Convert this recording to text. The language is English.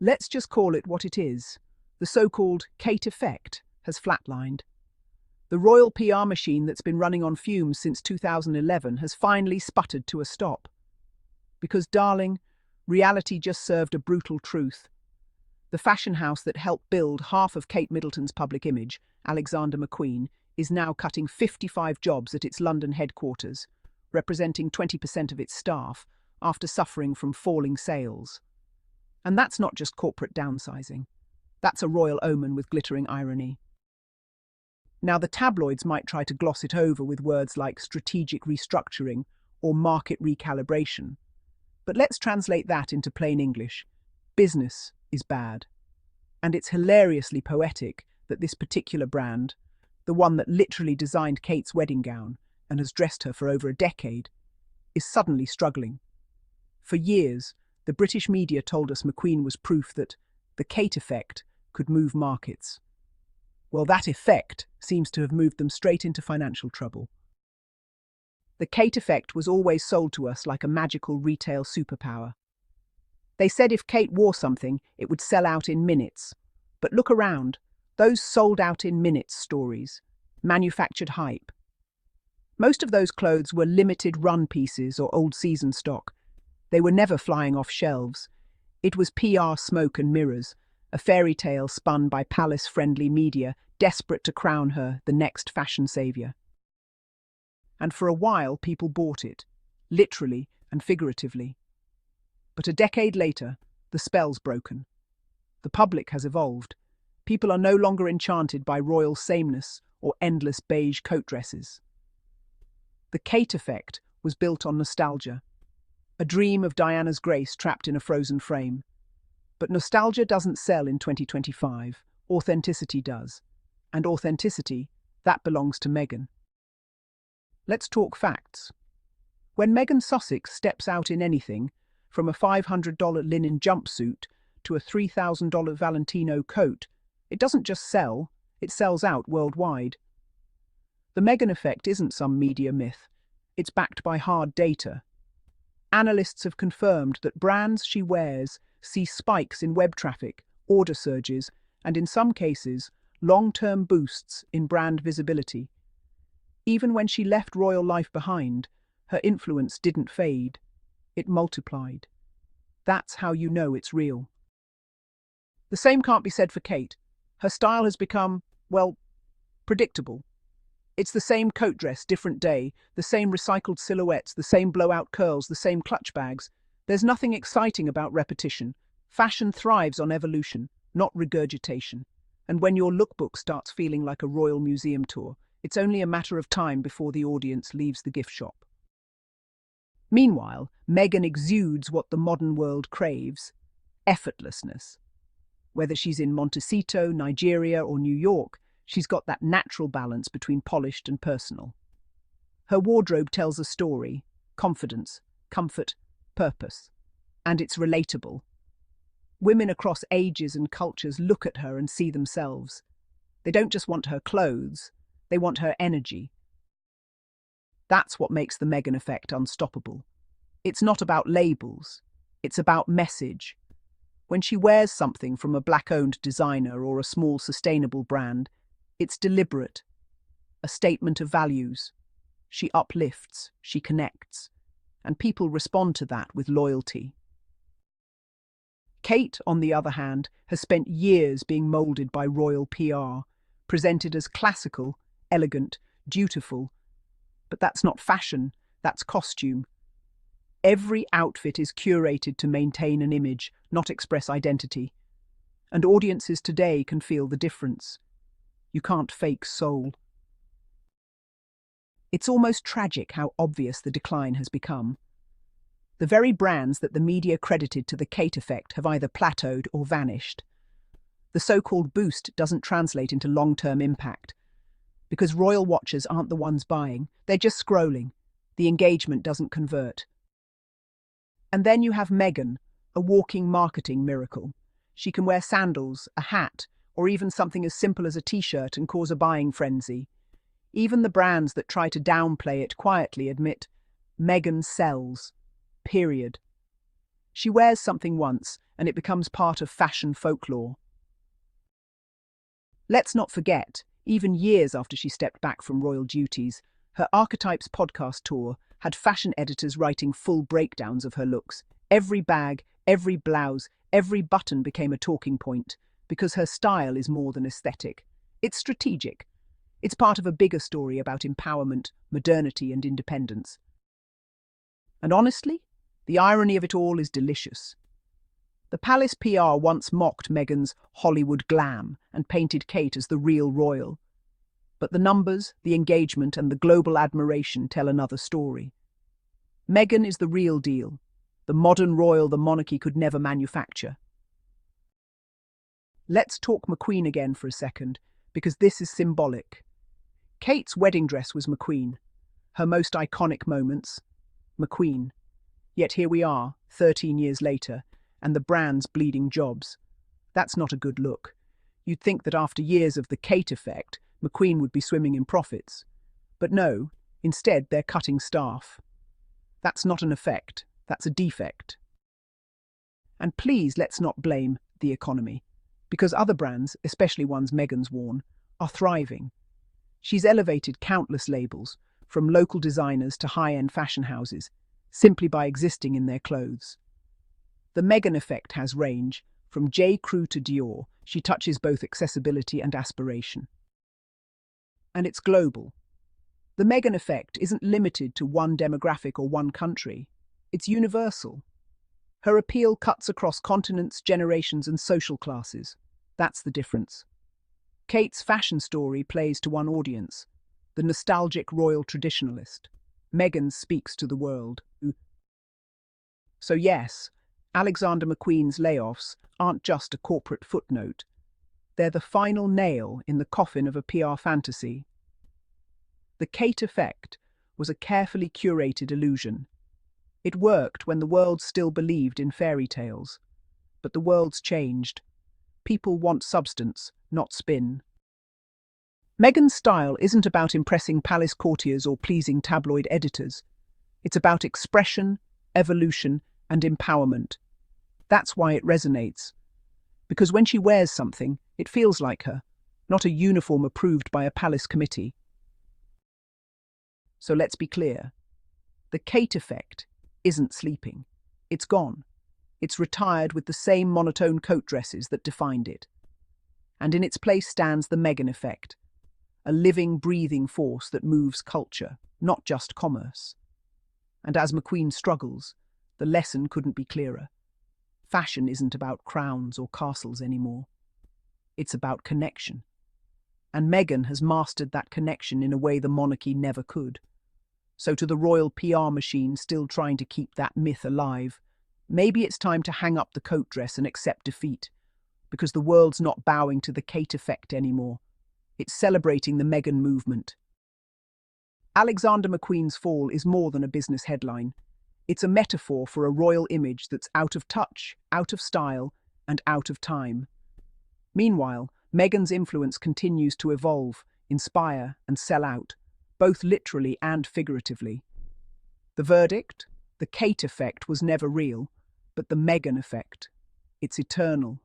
Let's just call it what it is. The so-called Kate effect has flatlined. The royal PR machine that's been running on fumes since 2011 has finally sputtered to a stop. Because, darling, reality just served a brutal truth. The fashion house that helped build half of Kate Middleton's public image, Alexander McQueen, is now cutting 55 jobs at its London headquarters, representing 20% of its staff, after suffering from falling sales. And that's not just corporate downsizing. That's a royal omen with glittering irony. Now, the tabloids might try to gloss it over with words like strategic restructuring or market recalibration. But let's translate that into plain English. Business is bad. And it's hilariously poetic that this particular brand, the one that literally designed Kate's wedding gown and has dressed her for over a decade, is suddenly struggling. For years, the British media told us McQueen was proof that the Kate effect could move markets. Well, that effect seems to have moved them straight into financial trouble. The Kate effect was always sold to us like a magical retail superpower. They said if Kate wore something, it would sell out in minutes. But look around, those sold out in minutes stories, manufactured hype. Most of those clothes were limited run pieces or old season stock. They were never flying off shelves. It was PR smoke and mirrors, a fairy tale spun by palace-friendly media desperate to crown her the next fashion savior. And for a while people bought it, literally and figuratively. But a decade later, the spell's broken. The public has evolved. People are no longer enchanted by royal sameness or endless beige coat dresses. The Kate effect was built on nostalgia, a dream of Diana's grace trapped in a frozen frame. But nostalgia doesn't sell in 2025. Authenticity does. And authenticity, that belongs to Meghan. Let's talk facts. When Meghan Sussex steps out in anything, from a $500 linen jumpsuit to a $3,000 Valentino coat, it doesn't just sell, it sells out worldwide. The Meghan effect isn't some media myth. It's backed by hard data. Analysts have confirmed that brands she wears see spikes in web traffic, order surges, and in some cases, long-term boosts in brand visibility. Even when she left royal life behind, her influence didn't fade. It multiplied. That's how you know it's real. The same can't be said for Kate. Her style has become, well, predictable. It's the same coat dress, different day, the same recycled silhouettes, the same blowout curls, the same clutch bags. There's nothing exciting about repetition. Fashion thrives on evolution, not regurgitation. And when your lookbook starts feeling like a royal museum tour, it's only a matter of time before the audience leaves the gift shop. Meanwhile, Meghan exudes what the modern world craves: effortlessness. Whether she's in Montecito, Nigeria, or New York, she's got that natural balance between polished and personal. Her wardrobe tells a story: confidence, comfort, purpose. And it's relatable. Women across ages and cultures look at her and see themselves. They don't just want her clothes, they want her energy. That's what makes the Meghan effect unstoppable. It's not about labels, it's about message. When she wears something from a black-owned designer or a small sustainable brand, it's deliberate, a statement of values. She uplifts, she connects, and people respond to that with loyalty. Kate, on the other hand, has spent years being moulded by royal PR, presented as classical, elegant, dutiful. But that's not fashion, that's costume. Every outfit is curated to maintain an image, not express identity. And audiences today can feel the difference. You can't fake soul. It's almost tragic how obvious the decline has become. The very brands that the media credited to the Kate effect have either plateaued or vanished. The so-called boost doesn't translate into long-term impact. Because royal watchers aren't the ones buying, they're just scrolling. The engagement doesn't convert. And then you have Meghan, a walking marketing miracle. She can wear sandals, a hat, or even something as simple as a t-shirt and cause a buying frenzy. Even the brands that try to downplay it quietly admit, Meghan sells. Period. She wears something once, and it becomes part of fashion folklore. Let's not forget, even years after she stepped back from royal duties, her Archetypes podcast tour had fashion editors writing full breakdowns of her looks. Every bag, every blouse, every button became a talking point, because her style is more than aesthetic. It's strategic. It's part of a bigger story about empowerment, modernity, and independence. And honestly, the irony of it all is delicious. The palace PR once mocked Meghan's Hollywood glam and painted Kate as the real royal. But the numbers, the engagement, and the global admiration tell another story. Meghan is the real deal, the modern royal the monarchy could never manufacture. Let's talk McQueen again for a second, because this is symbolic. Kate's wedding dress was McQueen. Her most iconic moments, McQueen. Yet here we are, 13 years later, and the brand's bleeding jobs. That's not a good look. You'd think that after years of the Kate effect, McQueen would be swimming in profits. But no, instead they're cutting staff. That's not an effect, that's a defect. And please let's not blame the economy, because other brands, especially ones Meghan's worn, are thriving. She's elevated countless labels, from local designers to high-end fashion houses, simply by existing in their clothes. The Meghan effect has range. From J. Crew to Dior, she touches both accessibility and aspiration. And it's global. The Meghan effect isn't limited to one demographic or one country. It's universal. Her appeal cuts across continents, generations, and social classes. That's the difference. Kate's fashion story plays to one audience, the nostalgic royal traditionalist. Meghan's speaks to the world. So yes, Alexander McQueen's layoffs aren't just a corporate footnote. They're the final nail in the coffin of a PR fantasy. The Kate effect was a carefully curated illusion. It worked when the world still believed in fairy tales. But the world's changed. People want substance, not spin. Meghan's style isn't about impressing palace courtiers or pleasing tabloid editors. It's about expression, evolution, and empowerment. That's why it resonates. Because when she wears something, it feels like her, not a uniform approved by a palace committee. So let's be clear. The Kate effect isn't sleeping. It's gone. It's retired with the same monotone coat dresses that defined it. And in its place stands the Meghan effect, a living, breathing force that moves culture, not just commerce. And as McQueen struggles, the lesson couldn't be clearer. Fashion isn't about crowns or castles anymore. It's about connection. And Meghan has mastered that connection in a way the monarchy never could. So to the royal PR machine still trying to keep that myth alive, maybe it's time to hang up the coat dress and accept defeat, because the world's not bowing to the Kate effect anymore. It's celebrating the Meghan movement. Alexander McQueen's fall is more than a business headline. It's a metaphor for a royal image that's out of touch, out of style, and out of time. Meanwhile, Meghan's influence continues to evolve, inspire, and sell out, both literally and figuratively. The verdict? The Kate effect was never real, but the Meghan effect. It's eternal,